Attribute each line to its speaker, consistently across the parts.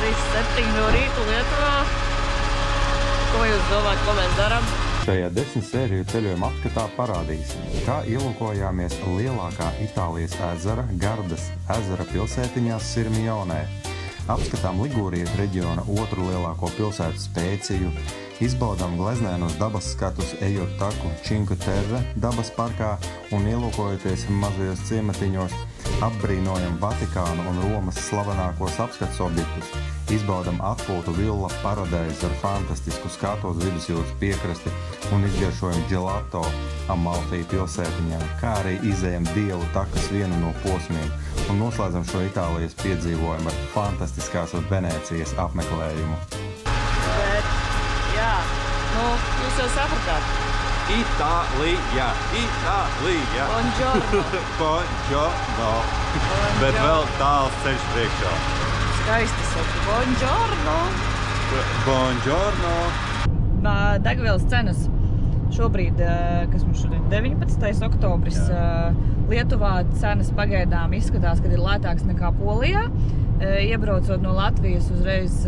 Speaker 1: gandrīz 7 no rīta Lietuvā. Ko jūs domājat, ko mēs darām?
Speaker 2: Šajā 10 sēriju ceļojuma apskatā parādīsim, kā ielūkojāmies lielākā Itālijas ezera Gardas ezera pilsētiņā Sirmionē. Apskatām Ligūrijas reģiona otru lielāko pilsētu Spēciju, izbaudām gleznēnos dabas skatus ejot taku Cinque Terre dabas parkā un ielūkojoties mazajos ciematiņos, apbrīnojam Vatikānu un Romas slavenākos apskats objektus, izbaudam atpūtu Villa Paradise ar fantastisku skatu uz vidusjūras piekrasti un izgaršojam gelato Amalfī pilsētiņā, kā arī izejam Dievu takas vienu no posmiem un noslēdzam šo Itālijas piedzīvojumu ar fantastiskās Venēcijas apmeklējumu.
Speaker 1: Bet, jā, nu, jūs jau sapratāt.
Speaker 3: Itālija!
Speaker 1: Buongiorno!
Speaker 3: Buongiorno! Bet vēl tāls ceļš priekšā.
Speaker 1: Skaisti saka, buongiorno!
Speaker 3: Buongiorno!
Speaker 1: Degvielas cenas šobrīd, kas mums šodien 19. oktobris, Lietuvā cenas pagaidām izskatās, kad ir lētāks nekā Polijā. Iebraucot no Latvijas uzreiz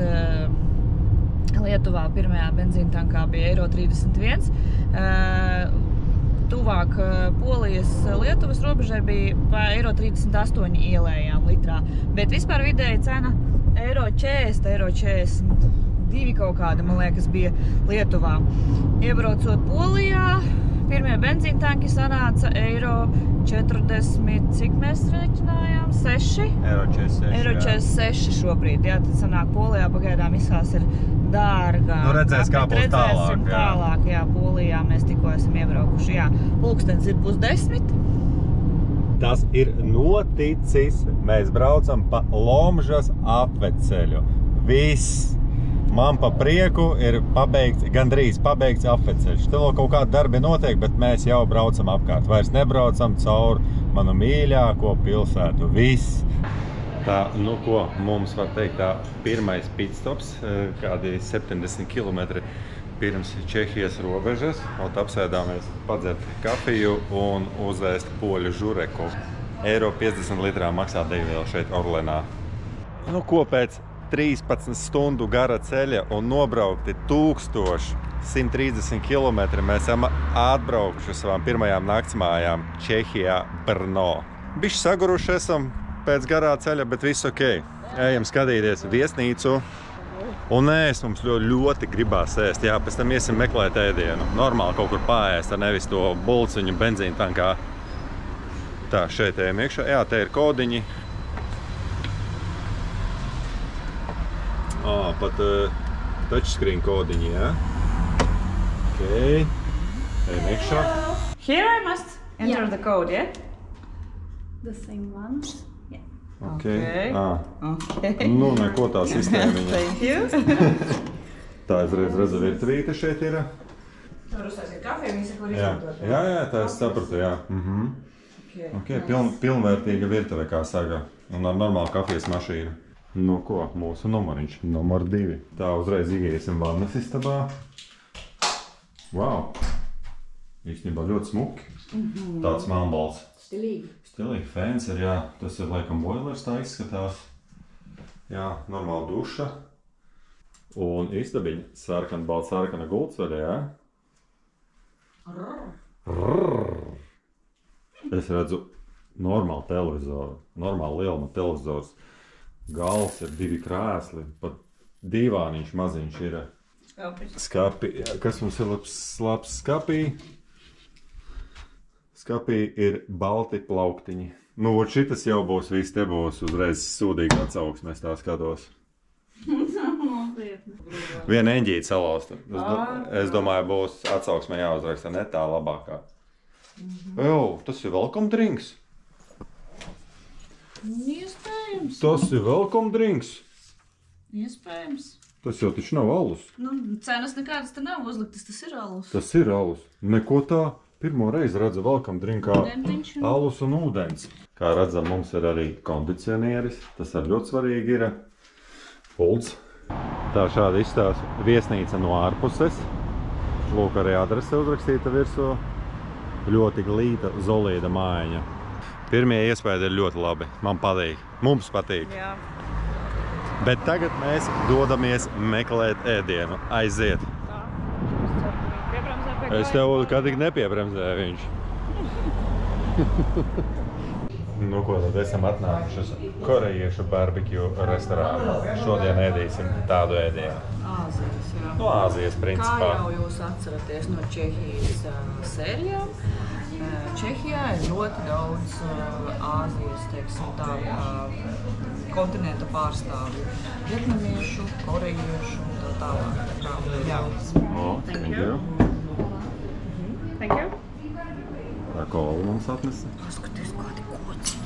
Speaker 1: Lietuvā pirmajā benzīntankā bija €31. Tuvāk Polijas Lietuvas robežai bija pa €38 ielējām litrā. Bet vispār vidēji cena €40, €42 kaut kāda, man liekas, bija Lietuvā. Iebraucot Polijā, pirmie benzīntanki sanāca €40, cik mēs rēķinājām? 6? €46 šobrīd, jā, tad sanāk Polijā pagaidām izskās ir dārgāk.
Speaker 3: Nu redzēs, kā būs tālāk, jā.
Speaker 1: Tālāk, jā, Polijā mēs tikko esam iebraukuši, jā. Pulkstens ir 9:30.
Speaker 3: Tas ir noticis. Mēs braucam pa Lomžas apveceļu. Viss! Man pa prieku ir gandrīz pabeigts apveceļš. Te vēl kaut kādi darbi notiek, bet mēs jau braucam apkārt. Vairs nebraucam caur manu mīļāko pilsētu. Viss! Tā, nu ko, mums var teikt tā pirmais pitstops, kādi 70 km pirms Čehijas robežas. Apsēdāmies padzert kafiju un uzēst poļu žureku. €50 litrā maksā degviela šeit Orlenā. Nu ko, pēc 13 stundu gara ceļa un nobraukti 1130 km mēs esam atbraukuši savām pirmajām naktsmājām Čehijā Brno. Bišķi saguruši esam pēc garā ceļa, bet viss ok. Ejam skatīties viesnīcu. Un ēst mums ļoti gribās ēst. Jā, pēc tam iesim meklēt ēdienu. Normāli kaut kur paēst, ar nevis to bulciņu benzīntankā. Tā, šeit ejam iekšā. Jā, te ir kodiņi. Pat touchscreen kodiņi, jā. Ok. Ejam iekšā.
Speaker 1: Here I must enter the code, yeah?
Speaker 4: The same ones. Yeah.
Speaker 3: Ok.
Speaker 1: Okay.
Speaker 3: Nu, neko tā sistēmiņa.
Speaker 1: Thank you.
Speaker 3: Tā es redzu virtuvīte šeit ir.
Speaker 1: Tur uztaisīt kafiju, visi, kur
Speaker 3: Jā,
Speaker 1: izmantot.
Speaker 3: jā, tā es sapratu, jā. Ok, pilnvērtīga virtuve, kā saka. Un ar normālu kafijas mašīnu. Nu ko, mūsu numuriņš, numur 2. Tā uzreiz ieiesim vannas istabā. Wow! Īstenībā ļoti smuki. Tāds melnbalts.
Speaker 4: Stilīgi.
Speaker 3: Stilīgi, fēns ir, jā. Tas ir laikam boilers, tā izskatās. Jā, normāla duša. Un istabiņa sarkana, balta sarkana gultsveļa, jā. Es redzu normālu televizoru, normālu lieluma televizors. Gals ir 2 krēsli, pat divāniņš maziņš ir. Skapi. Jā, kas mums ir labs skapī? Skapī ir balti plauktiņi. Nu, šitas jau būs, viss te būs uzreiz sūdīgi atsauksmēs, tā skatos. Viena eņģīte salausta. Es domāju, būs atsauksmē jāuzraksta ne tā labākā. Tas ir welcome drinks.
Speaker 1: Iespējams.
Speaker 3: Tas ir welcome drinks.
Speaker 1: Iespējams.
Speaker 3: Tas jau taču nav alus.
Speaker 1: Nu, cenas nekādas te nav uzliktas, tas ir alus.
Speaker 3: Tas ir alus. Neko tā. Pirmo reizi redzu welcome drinkā alus un ūdens. Kā redzam, mums ir arī kondicionieris. Tas arī ļoti svarīgi ir. Pults. Tā šādi izstās viesnīca no ārpuses. Lūk, arī adrese uzrakstīta virsū. Ļoti glīta, zolīda mājiņa. Pirmie iespēja ir ļoti labi. Man patīk. Mums patīk.
Speaker 1: Jā.
Speaker 3: Bet tagad mēs dodamies meklēt ēdienu. Aiziet! Es tev kā tik nepiebremzēju viņš. Nu ko, tad esam atnākuši uz korejiešu barbecue restorānu. Šodien ēdīsim tādu ēdienu.
Speaker 1: Āzijas, jā.
Speaker 3: No Āzijas, principā.
Speaker 1: Kā jau jūs atceraties no Čehijas sērijām, Čehijā ir ļoti daudz Āzijas, teiksim tā, kontinenta pārstāvju. Vietnamiešu, korejiešu un tā tālāk. Jā.
Speaker 3: Oh, thank you.
Speaker 4: Thank you.
Speaker 3: Tā kola mums atnesa.
Speaker 1: Paskaties, kādi kociņi.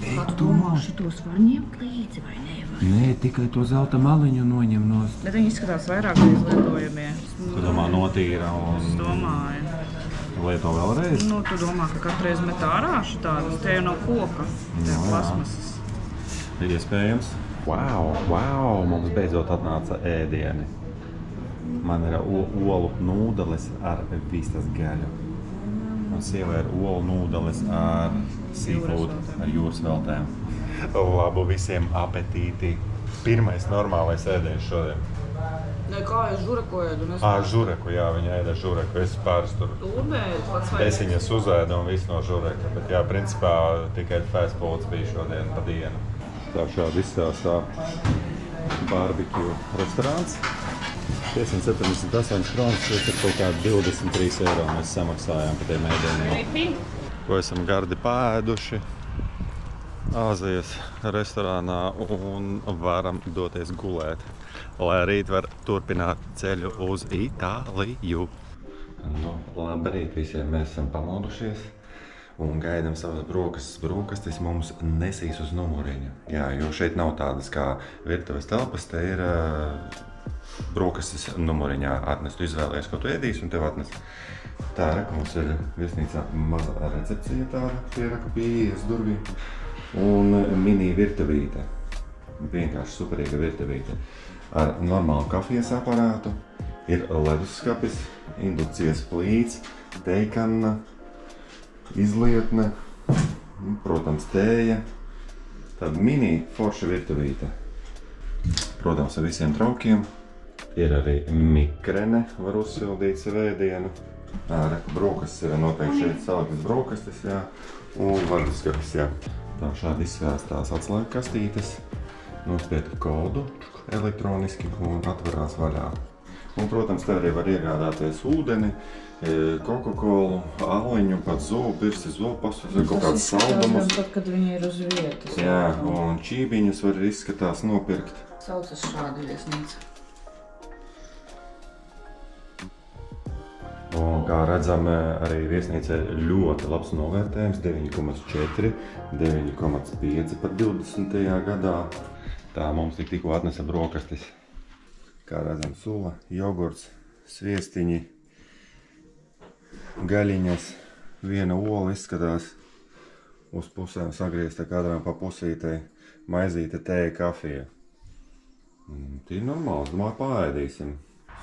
Speaker 1: Kā tu domā, šitos var ņemt līdzi vai nevar?
Speaker 2: Nē, tikai to zelta maliņu noņem nost.
Speaker 1: Bet viņi izskatās vairāk izlietojamie.
Speaker 3: Tu domā notīra un
Speaker 1: Es domāju.
Speaker 3: lieto vēlreiz?
Speaker 1: Nu, tu domā, ka katreiz met ārā šitādas, te jau nav koka, te jau plasmasas.
Speaker 3: Ir iespējams. Wow, mums beidzot atnāca ēdieni. Man ir olu nūdeles ar vistas gaļu. Un sieva ir olu nūdeles ar seafood, ar jūras veltēm. Labu visiem apetīti. Pirmais normālais ēdiens šodien.
Speaker 1: Nē, kā jūs žurakojat un es...
Speaker 3: Žureku, jā, viņa ēda žureku. Es pāris tur
Speaker 1: Urbēt, pats vai...
Speaker 3: esiņas uzēdu un visu no žureka. Bet jā, principā tikai fast foods bija šodien pa dienu. Tā šādi izstāstā barbecue restorāns. 578 kronas, tas ir kaut kā 23 eiro mēs samaksājām par tiem ēdieniem. Ko esam gardi pāēduši Āzijas restorānā un varam doties gulēt, lai rīt var turpināt ceļu uz Itāliju. Nu, labrīt visiem, mēs esam pamodušies un gaidām savas brokastis. Brokastis mums nesīs uz numuriņu. Jā, jo šeit nav tādas kā virtuves telpas, te ir brokastis numuriņā atnes. Tu izvēlies, ko tu ēdīsi un tev atnes. Tā, mums ir viesnīcā maza recepcija tāda, pieraka pie ieejas durvīm. Un mini virtuvīte. Vienkārši superīga virtuvīte. Ar normālu kafijas aparātu. Ir leduskapis, indukcijas plīts, teikanna, izlietne, protams, tēja. Tāda mini forša virtuvīte. Protams, ar visiem traukiem. Ir arī mikrene, var uzsildīt savu ēdienu. Brokastis ir noteikti šeit saliktas brokastis, jā. Un leduskapis, jā. Tā šādi izsvēstās atslēgu kastītes. Nospied kodu elektroniski un atverās vaļā. Un, protams, te arī var iegādāties ūdeni, Coca-Colu, aliņu, pat zobirsi, zobpastus, kaut kādas saldumus.
Speaker 1: Tad, kad viņi ir uz vietas.
Speaker 3: Jā, un čībiņus var izskatās nopirkt.
Speaker 1: Saucas šādu viesnīcu.
Speaker 3: Un, kā redzam, arī viesnīca ir ļoti labs novērtējums, 9,4, 9,5 par 20. gadā. Tā mums tikko atnesa brokastis. Kā redzam, sula, jogurts, sviestiņi, gaļiņas, viena ola izskatās uz pusēm sagriezta kadrām pa pusītei, maizīte, tēja, kafija. Tī ir normāls, domāju, paēdīsim.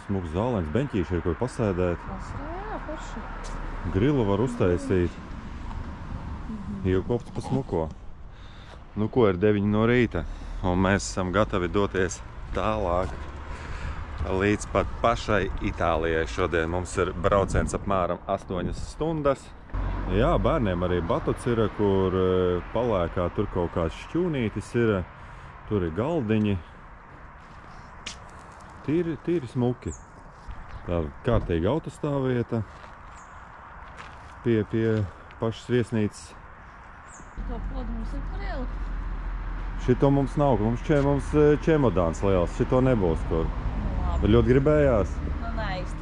Speaker 3: Smuks zālēns, beņķīši ir, kur pasēdēt.
Speaker 1: Jā, forši.
Speaker 3: Grilu var uztaisīt. Iekopts pa smuko. Nu ko, ir 9 no rīta, un mēs esam gatavi doties tālāk līdz pat pašai Itālijai. Šodien mums ir brauciens apmēram 8 stundas. Jā, bērniem arī batuts ir, kur palēkā tur kaut kāds šķūnītis ir, tur ir galdiņi. Tīri smuki. Tā kārtīga autostāvvieta pie pašas viesnīcas.
Speaker 1: To podu mums ir par ielikt?
Speaker 3: Šito mums nav, mums čemodāns liels, šito nebūs kur.
Speaker 1: Labi.
Speaker 3: Bet ļoti gribējās.
Speaker 1: Nu, neiztiks.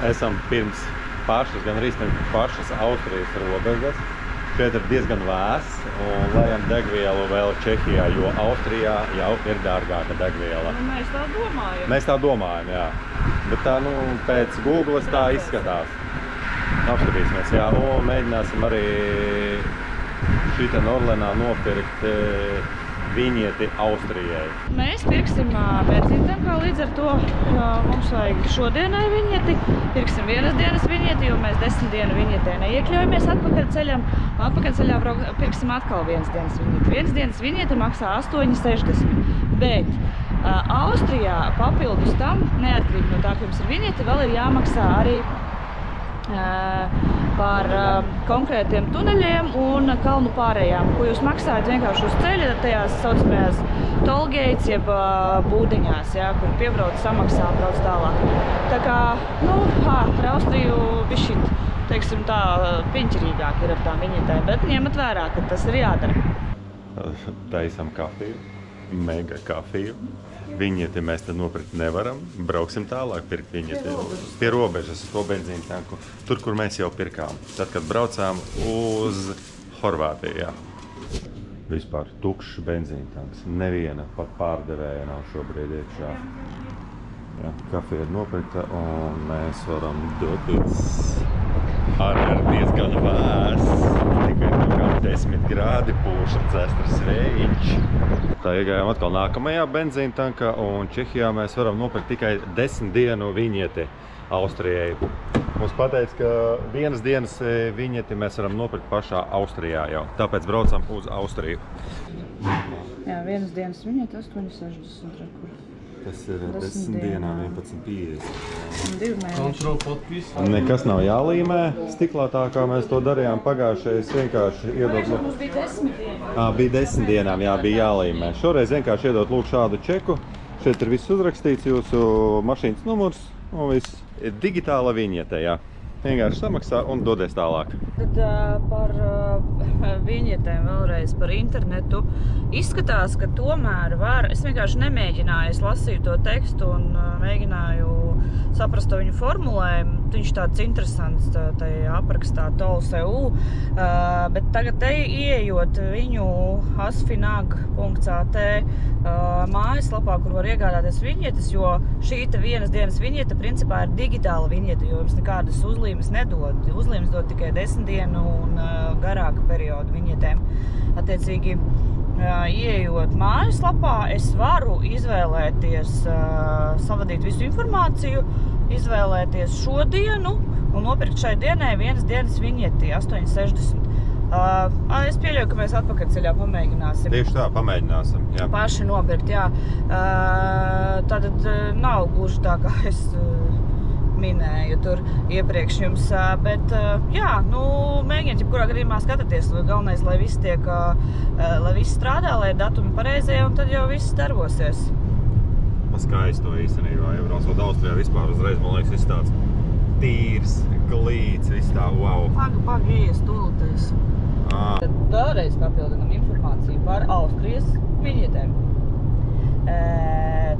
Speaker 3: Esam pirms pašas, gan arī pašas Austrijas robežas. Šeit ir diezgan vēss un lejam degvielu vēl Čehijā, jo Austrijā jau ir dārgāka degviela.
Speaker 1: Nu, mēs tā domājam.
Speaker 3: Mēs tā domājam, jā. Bet tā, nu, pēc Googles tā izskatās. Apskatīsimies, jā. Un mēģināsim arī šitā Norlenā nopirkt viņieti Austrijai.
Speaker 1: Mēs pirksim benzīntam, kā līdz ar to mums vajag šodienai viņieti. Pirksim vienas dienas viņieti, jo mēs 10 dienu viņietē neiekļaujamies atpakaļceļam. Atpakaļceļā pirksim atkal vienas dienas viņieti. Vienas dienas viņieti maksā 8,60. Bet Austrijā papildus tam, neatkarīgi no tā, ka jums ir viņieti, vēl ir jāmaksā arī par konkrētiem tuneļiem un kalnu pārējām, ko jūs maksājat vienkārši uz ceļa, tajās saucamajās tollgates, jeb būdiņās, ja, kur piebrauc, samaksā, brauc tālāk. Tā kā, ar Austriju bišķīt, teiksim tā, piņķirīgāk ir ar tām viņietēm, bet ņemat vērā, ka tas ir jādara.
Speaker 3: Taisam kafiju, mega kafiju. Viņieti mēs tad nopirkt nevaram, brauksim tālāk pirkt viņieti pie robežas, to benzīnu tanku, tur, kur mēs jau pirkām, tad, kad braucām uz Horvātiju, jā. Vispār tukšs benzīnu tanks, neviena pat pārdevēja nav šobrīd iekšā. Jā, kafija ir nopirkta un mēs varam doties. Arī ir diezgan vēss, tikai kā 10 grādi pūš un dzestras vējiņš. Tā iegājām atkal nākamajā benzīna tankā un Čehijā mēs varam nopirkt tikai 10 dienu viņieti Austrijai. Mums pateica, ka vienas dienas viņieti mēs varam nopirkt pašā Austrijā jau, tāpēc braucam uz Austriju.
Speaker 1: Jā, vienas dienas viņieti 8,60 rekur.
Speaker 3: Tas ir 10 dienām 11,50.
Speaker 5: Control podpis.
Speaker 3: Nekas nav jālīmē stiklā tā, kā mēs to darījām pagājušais, vienkārši iedot...
Speaker 1: Mums bija 10 dienām.
Speaker 3: Bija 10 dienām, jā, bija jālīmē. Šoreiz vienkārši iedot lūk šādu čeku. Šeit ir viss uzrakstīts, jūsu mašīnas numurs un viss. Ir digitāla viņiete, jā. Vienkārši samaksā un dodies tālāk.
Speaker 1: Tad par viņietēm vēlreiz par internetu. Izskatās, ka tomēr var, es vienkārši nemēģināju, es lasīju to tekstu un mēģināju saprast to viņu formulējumu. Viņš tāds interesants tajā aprakstā Tolls.eu, bet tagad te ieejot viņu asfinag.at mājaslapā, kur var iegādāties viņietes, jo šī vienas dienas viņiete principā ir digitāla viņiete, jo jums nekādas uzlīmes nedod. Uzlīmes dod tikai 10 dienu un garāka periodu viņietēm. Attiecīgi, ieejot mājaslapā, es varu izvēlēties, savadīt visu informāciju, izvēlēties šo dienu un nopirkt šai dienai vienas dienas viņieti 8,60. Es pieļauju, ka mēs atpakaļceļā pamēģināsim.
Speaker 3: Tieši tā, pamēģināsim, jā.
Speaker 1: Paši nopirkt, jā. Tātad nav gluži tā, kā es minēju tur iepriekš jums, bet jā, mēģiniet, jebkurā gadījumā skatāties, galvenais, lai viss tiek, lai viss strādā, lai datumi pareizie, un tad jau viss darbosies.
Speaker 3: Skaisto īstenībā, ja braucot Austrijā vispār uzreiz, man liekas, viss tāds tīrs, glīts, viss tā, wow.
Speaker 1: Pagi, ies tūlītēs. Tad vēlreiz papildinam informāciju par Austrijas viņietēm.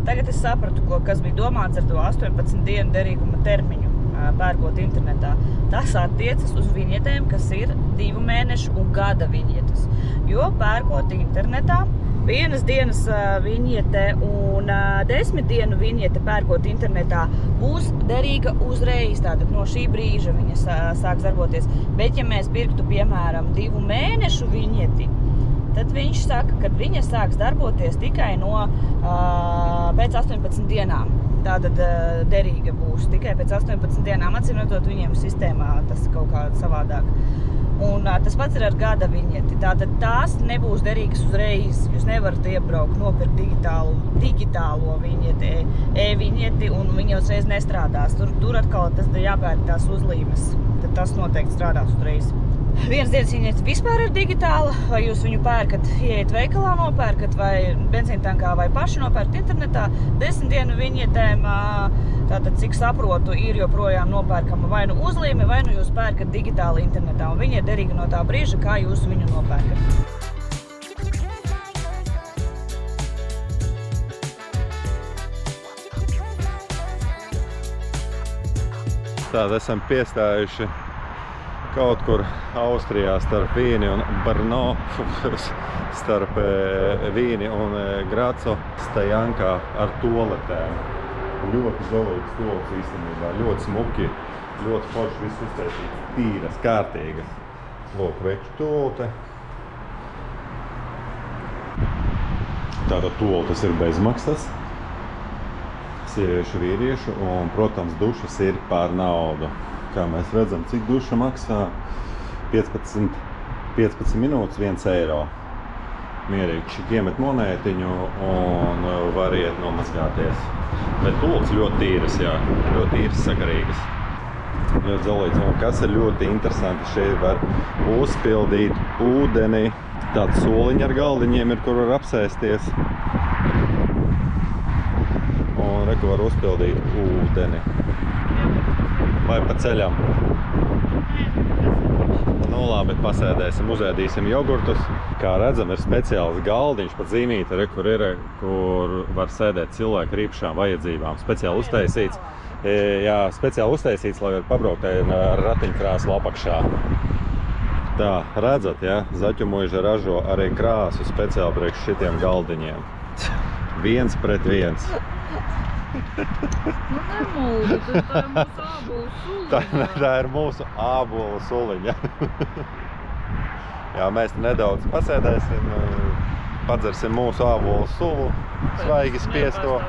Speaker 1: Tagad es sapratu, kas bija domāts ar to 18 dienu derīguma termiņu, pērkot internetā. Tas attiecas uz viņietēm, kas ir 2 mēnešu un gada viņietes. Jo pērkot internetā, vienas dienas viņiete un 10 dienu viņiete pērkot internetā būs derīga uzreiz, tātad no šī brīža viņa sāks darboties. Bet, ja mēs pirktu, piemēram, 2 mēnešu viņieti, tad viņš saka, ka viņa sāks darboties tikai no pēc 18 dienām. Tātad derīga būs tikai pēc 18 dienām. Atcīmredzot, viņiem sistēmā tas kaut kā savādāk. Un tas pats ir ar gada viņieti. Tātad tās nebūs derīgas uzreiz. Jūs nevarat iebraukt, nopirkt digitālo viņieti, e-viņieti, un viņa uzreiz nestrādās. Tur atkal tas jāpērk tās uzlīmes. Tad tas noteikti strādās uzreiz. Vienas dienas viņieti vispār ir digitāla, vai jūs viņu pērkat, ieiet veikalā nopērkat, vai benzīntankā, vai paši nopērkat internetā. 10 dienu viņietēm, tātad, cik saprotu, ir joprojām nopērkama vai nu uzlīme, vai nu jūs pērkat digitāli internetā. Un viņa ir derīga no tā brīža, kā jūs viņu nopērkat.
Speaker 3: Tātad esam piestājuši kaut kur Austrijā starp Vīni un Brno, starp Vīni un Graco Stajankā ar toaletēm. Ļoti zelīgs toalets īstenībā, ļoti smuki, ļoti forši viss uztaisīts, tīras, kārtīgas. Lūk, veču toalete. Tātad toli tas ir bezmaksas. Sieviešu, vīriešu un, protams, dušas ir par naudu. Kā mēs redzam, cik duša maksā 15 minūtes 1 eiro. Mierīgi šik iemet monētiņu un var iet nomazgāties. Bet tūlis ļoti tīras, jā, ļoti tīras, sakarīgas. Ļoti zolīts. Un kas ir ļoti interesanti, šeit var uzpildīt ūdeni. Tāda soliņa ar galdiņiem ir, kur var apsēsties. Un reku var uzpildīt ūdeni. Vai pa ceļam? Nu labi, pasēdēsim, uzēdīsim jogurtus. Kā redzam, ir speciāls galdiņš, pat zīmīta, kur ir, kur var sēdēt cilvēku ar īpašām vajadzībām. Speciāli uztaisīts. Jā, speciāli uztaisīts, lai var pabraukt ar ratiņkrāslu apakšā. Tā, redzat, ja? Zaķumuiža ražo arī krāsu speciāli priekš šitiem galdiņiem. 1 pret 1.
Speaker 1: Nu nemūdi, tā ir mūsu ābolu suliņa.
Speaker 3: Tā ir mūsu ābolu suliņa. Jā, mēs nedaudz pasēdēsim, padzersim mūsu ābolu sulu, svaigi spiesto,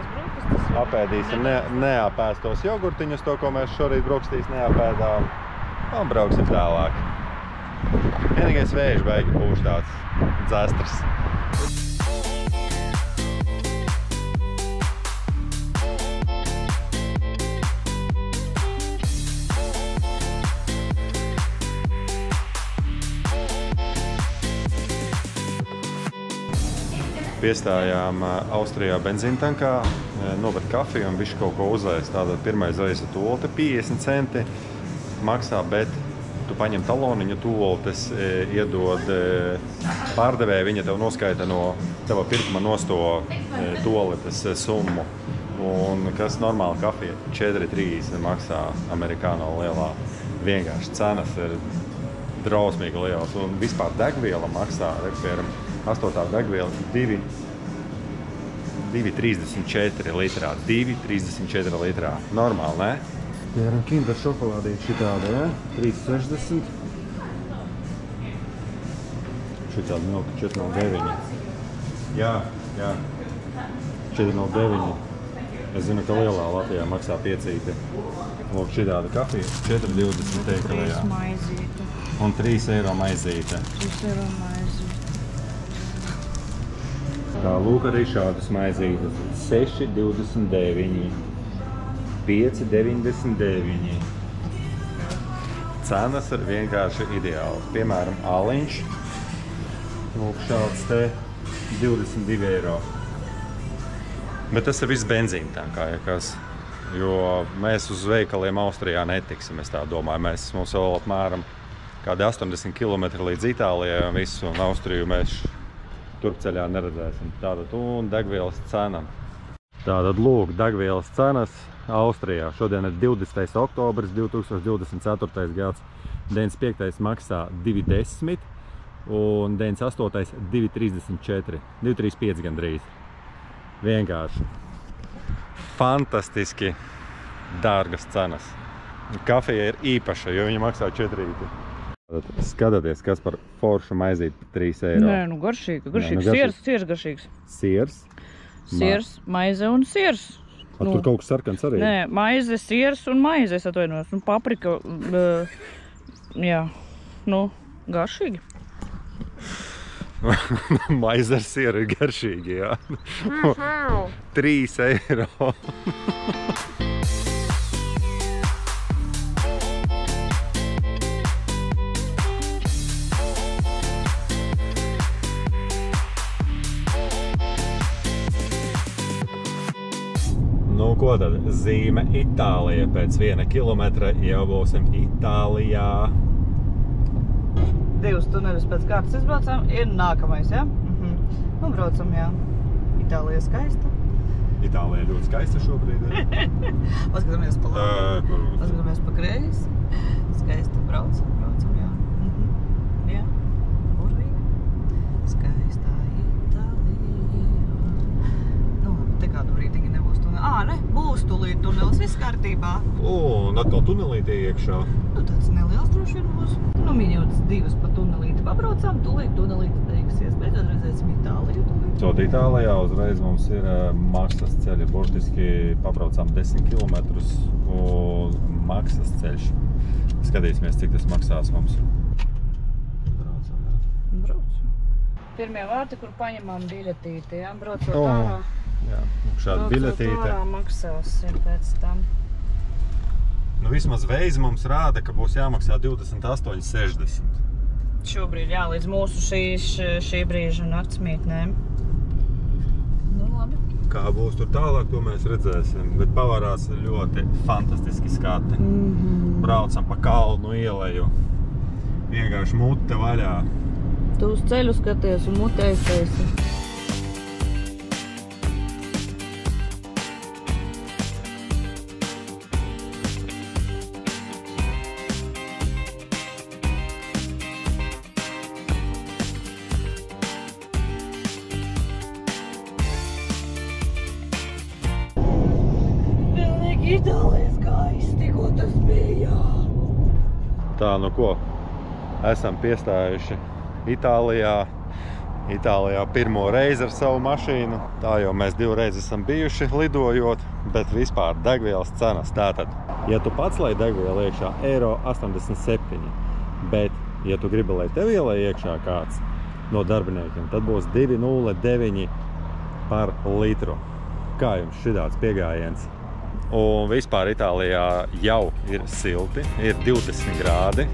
Speaker 3: apēdīsim neapēstos jogurtiņus, to, ko mēs šorīt brokastīs neapēdām, un brauksim tālāk. Vienīgais vējš baigi būs tāds dzēstrs. Piestājām Austrijā benzīntankā, nopirkt kafiju un bišķi kaut ko uzēst. Tātad pirmais reisa tolte 50 centi maksā, bet tu paņem taloniņu toltes, iedod pārdevēju, viņa tev noskaita no tava pirkuma nosto toletes summu. Un kas normāli kafija 4,30 maksā amerikāno lielā. Vienkārši cenas ir drausmīgi lielas. Un vispār degviela maksā, piemēram, 8. degviela 2,34 litrā. 2,34 litrā. Normāli, ne? Piemēram, Kinder šokolādīte šitāda, ja? 3,60. Šitāda milka 4,09. Jā. 4,09. Es zinu, ka lielā Latvijā maksā 5. Lūk, šitāda kafija 4,20 teikalējā. Un 3 eiro maizīte.
Speaker 1: 3 eiro maizīte.
Speaker 3: Tā lūk arī šādas maizītes. 6,29. 5,99. Cenas ir vienkārši ideāls. Piemēram, aliņš. Lūk, šāds te 22 eiro. Bet tas ir viss benzīntankā, ja kas. Jo mēs uz veikaliem Austrijā netiksim, es tā domāju. Mums vēl apmēram kādi 80 km līdz Itālijai un visu, un Austriju mēs turpceļā neredzēsim. Tātad un degvielas cena. Tātad lūk, degvielas cenas Austrijā. Šodien ir 20. oktobris 2024. gads. 95. maksā 2,10 un 98. 2,34. 2,35 gandrīz. Vienkārši. Fantastiski dārgas cenas. Kafija ir īpaša, jo viņa maksā 4 rīti. Skatieties, kas par foršu maizīti par 3 eiro.
Speaker 1: Nē, nu garšīgi. Siers garšīgs.
Speaker 3: Siers?
Speaker 1: Siers, maize un siers.
Speaker 3: Tur kaut kas sarkans arī?
Speaker 1: Nē, maize, siers un maize, es atvainos. Un paprika, jā, nu, garšīgi.
Speaker 3: Maize ar sieru ir garšīgi, jā. 3 eiro. Nu, ko tad? Zīme Itālija. Pēc 1 kilometra jau būsim Itālijā.
Speaker 1: 2 tuneļus pēc kārtas izbraucām, ir nākamais, ja? Nu, braucam, jā. Itālija skaista.
Speaker 3: Itālija ļoti skaista šobrīd.
Speaker 1: Paskatāmies pa labi, paskatāmies pa kreisi. Skaista braucam, jā. Jā, burvīgi. Skaistā Itālija. Nu, te kādu brīdiņu nebūs tunelis. Ne, būs tulīt tunelis, viss kārtībā. kārtībā.
Speaker 3: Un atkal tunelītī iekšā.
Speaker 1: Nu, tāds neliels droši vien būs. Nu, minūtes 2 pa tunelīti pabraucām, tūlīt tunelīti beigsies. Beidzot redzēsim Itāliju.
Speaker 3: Tot Itālijā uzreiz mums ir maksas ceļi. Burtiski pabraucām 10 kilometrus un maksas ceļš. Skatīsimies, cik tas maksās mums. Braucam, jā.
Speaker 1: Braucam. Pirmie vārti, kur paņemām biļetīti, jā, braucot ārā.
Speaker 3: Jā, šāda biļetīte.
Speaker 1: Braucot ārā maksāsim pēc tam.
Speaker 3: Nu, vismaz veizi mums rāda, ka būs jāmaksā 28,60.
Speaker 1: Šobrīd, jā, līdz mūsu šī brīža naktsmītnēm. Nu, labi.
Speaker 3: Kā būs tur tālāk, to mēs redzēsim, bet pavarās ļoti fantastiski skati. Braucam pa kalnu ieleju. Vienkārši mute vaļā.
Speaker 1: Tu uz ceļu skaties un mutēsiesi. Pilnīgi Itālijas gaiss, tikko tas bija.
Speaker 3: Tā, nu ko, esam piestājuši Itālijā pirmo reizi ar savu mašīnu. Tā jau mēs 2 reizes esam bijuši lidojot, bet vispār degvielas cenas. Tātad, ja tu pats lai degvielu iekšā, €87, bet, ja tu gribi, lai tev ielai iekšā kāds no darbiniekiem, tad būs 2,09 par litru. Kā jums šitāds piegājiens? Un vispār Itālijā jau ir silti, ir 20 grādi.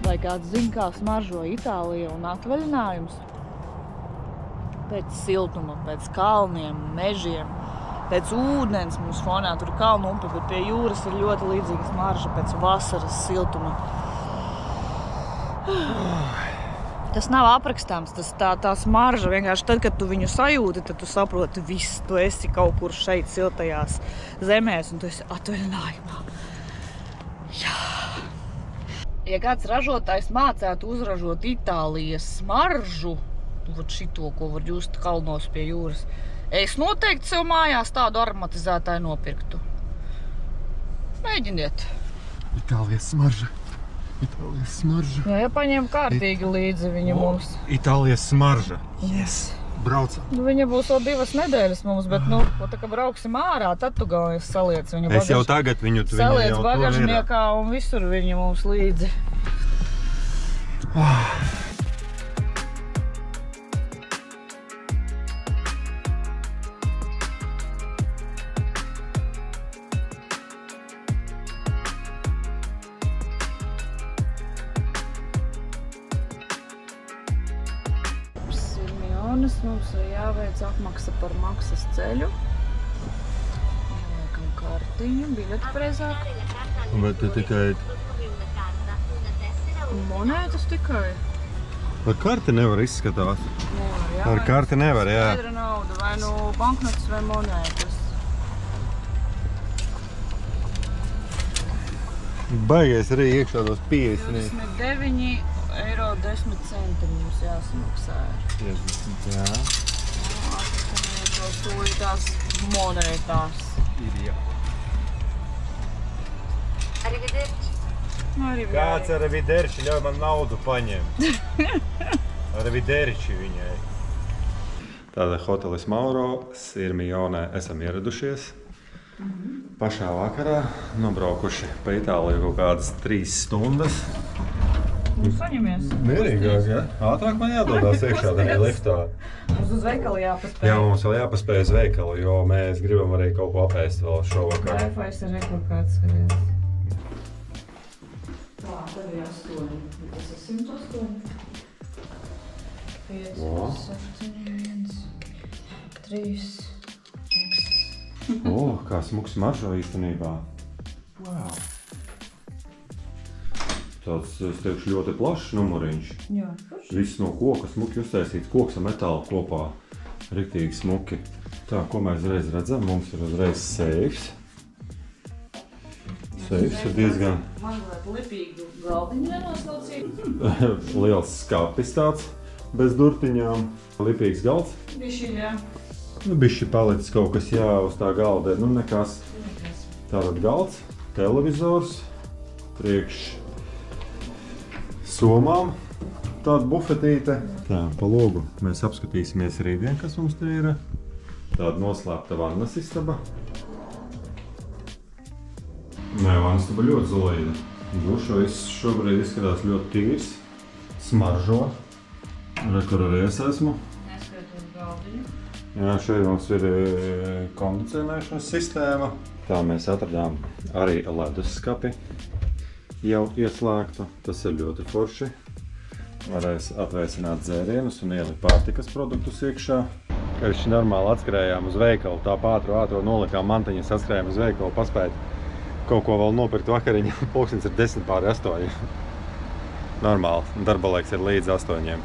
Speaker 1: Lai kāds zina, kā smaržo Itālija un atvaļinājums. Pēc siltuma, pēc kalniem, mežiem, pēc ūdens mums fonā tur ir kalnu upe, bet pie jūras ir ļoti līdzīga smarža pēc vasaras siltuma. Tas nav aprakstāms, tā smarža vienkārši tad, kad tu viņu sajūti, tad tu saproti viss. Tu esi kaut kur šeit siltajās zemēs un tu esi atvaļinājumā. Jā. Ja kāds ražotājs mācētu uzražot Itālijas smaržu, šito, ko var just kalnos pie jūras, es noteikti sev mājās tādu aromatizētāju nopirktu. Mēģiniet.
Speaker 3: Itālijas smarža. Itālijas smarža.
Speaker 1: Jā, ja paņem kārtīgi līdzi viņa mums.
Speaker 3: Itālijas smarža.
Speaker 1: Yes.
Speaker 3: Braucam.
Speaker 1: Nu, viņa būs vēl 2 nedēļas mums, bet, nu, tā kā brauksim ārā, tad tu galvenais saliec viņu
Speaker 3: Es jau tagad viņu tu
Speaker 1: saliec
Speaker 3: jau tur
Speaker 1: bagažniekā un visur viņa mums līdzi. Mums ir jāveic apmaksa par maksas ceļu. Ieliekam kartiņu, biļeti preizāk.
Speaker 3: Bet tu tikai...
Speaker 1: Monētas tikai.
Speaker 3: Ar karti nevar izskatāt.
Speaker 1: Nevar, jā.
Speaker 3: Ar karti nevar, jā.
Speaker 1: Skaidra nauda, vai nu banknotes vai monētas.
Speaker 3: Baigies arī iekšā tos 50.
Speaker 1: 29,10 € mums jāsamaksā.
Speaker 3: 50, jā.
Speaker 1: Tos tūlītās monētās.
Speaker 3: Ir, jā.
Speaker 1: Kāds
Speaker 3: arrivederci ļauj man naudu paņemt. Arrivederci viņai. Tātad hotelis Mauro, Sirmionē esam ieradušies. Pašā vakarā nobraukuši pa Itāliju kaut kādas 3 stundas.
Speaker 1: Nu, saņemies.
Speaker 3: Mierīgāk, jā? Ātrāk man jādodās iekšā tajā liftā.
Speaker 1: Mums uz veikalu jāpaspēj.
Speaker 3: Jā, mums vēl jāpaspēj uz veikalu, jo mēs gribam arī kaut ko apēst vēl šovakar.
Speaker 1: Wi-Fi ir rekord kāds skaties. arī 8. Tas ir 108. 5, 7, 1, 3.
Speaker 3: Kā smuks maržo īstenībā. Wow. Tāds, es teikšu, ļoti plašs numuriņš.
Speaker 1: Jā.
Speaker 3: Viss no koka smuki uztaisīts, koks ar metālu kopā. Riktīgi smuki. Tā, ko mēs reiz redzam, mums ir uzreiz seifs. Seifs ir diezgan...
Speaker 1: Mazliet lipīgu galdiņu nenoslaucīt.
Speaker 3: Liels skapis tāds, bez durtiņām. Lipīgs galds.
Speaker 1: Bišķi, jā.
Speaker 3: Bišķi palicis kaut kas, jā, uz tā galda. Nekas. Tātad galds, televizors, priekš somām. Tāda bufetīte. Tā, pa logu mēs apskatīsimies rītdien, kas mums te ir. Tāda noslēpta vannas istaba. Nē, vannas istaba ļoti zulīda. Dušais šobrīd izskatās ļoti tīrs. Smaržo. Re, kur arī es esmu.
Speaker 1: Neskaitot galdiņu.
Speaker 3: Jā, šeit mums ir kondicionēšanas sistēma. Tā mēs atradām arī leduskapi jau ieslēgtu. Tas ir ļoti forši. Varēs atvēsināt dzērienus un ielikt pārtikas produktus iekšā. Kad normāli atskrējām uz veikalu, tā ātro nolikām mantiņas, atskrējām uz veikalu, paspēt kaut ko vēl nopirkt vakariņu. Pulkstens ir 10:08. Normāli, darba laiks ir līdz 8.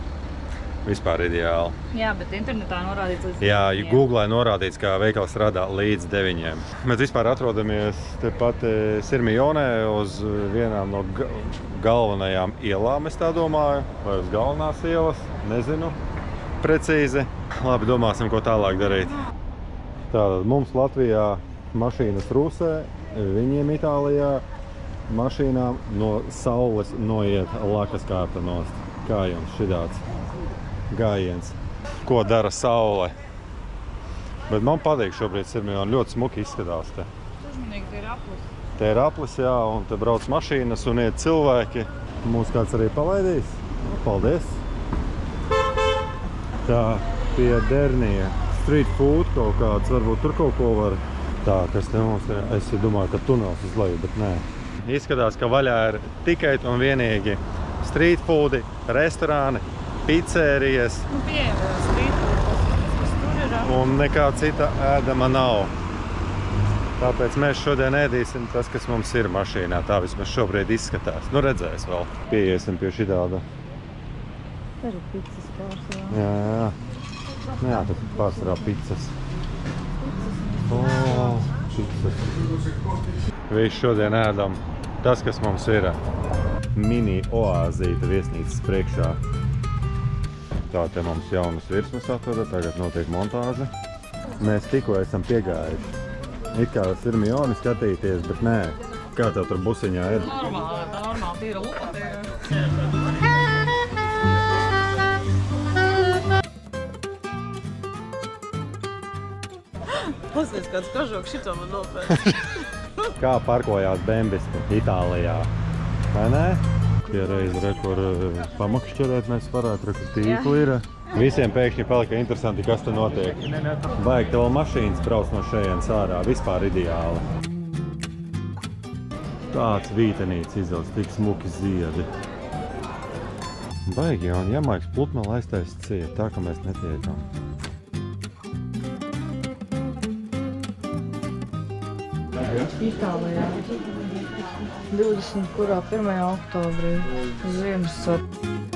Speaker 3: Vispār ideāli.
Speaker 1: Jā, bet internetā norādīts līdz 9.
Speaker 3: Jā, Googlē norādīts, ka veikals strādā līdz 9. Mēs vispār atrodamies tepat Sirmionē uz vienām no galvenajām ielām, es tā domāju. Vai uz galvenās ielas, nezinu precīzi. Labi, domāsim, ko tālāk darīt. Tātad mums Latvijā mašīnas rūsē, viņiem Itālijā mašīnām no saules noiet lakas kārta nost. Kā jums šitāds gājiens? Ko dara saule? Bet man patīk šobrīd Sirmiona, ļoti smuki izskatās te.
Speaker 1: Uzmanīgi, te ir aplis.
Speaker 3: Te ir aplis, jā, un te brauc mašīnas un iet cilvēki. Mūs kāds arī palaidīs. Paldies! Tā, pie Dernija street food kaut kāds, varbūt tur kaut ko var. Tā, kas te mums ir, es domāju, ka tunels uz leju, bet nē. Izskatās, ka vaļā ir tikai un vienīgi street foodi, restorāni, pizzerijas.
Speaker 1: Pieejami street food, kas tur ir.
Speaker 3: Un nekā cita ēdama nav. Tāpēc mēs šodien ēdīsim tas, kas mums ir mašīnā. Tā vismaz šobrīd izskatās. Nu, redzēs vēl. Pieiesim pie šitāda.
Speaker 1: Tur ir pizzas pārsvarā.
Speaker 3: Jā. Jā, tas ir pārsvarā pizzas. Pizzas. Visu šodien ēdam tas, kas mums ir. Mini oāzīte viesnīcas priekšā. Tā te mums jaunas virsmas atveda, tagad notiek montāža. Mēs tikko esam piegājuši. It kā Sirmioni skatīties, bet nē. Kā tev tur busiņā ir?
Speaker 1: Normāli, tīra lupa te ir. Pasties, kāds kažoks šito man nopēc.
Speaker 3: Kā parkojās bembisti Itālijā, vai ne? Tie reizi, re, kur pamakšķerēt mēs varētu, re, kur tīkli ir. Visiem pēkšņi palika interesanti, kas te notiek. Vajag tev mašīnas brauc no šejienes ārā, vispār ideāli. Tāds vītenīts izaugs, tik smuki ziedi. Baigi jau, un Jamaikas plutmeli aiztais ciet, tā ka mēs netiekam.
Speaker 1: Itālijā. 20. kurā 1. oktobrī. Ziemassvētku.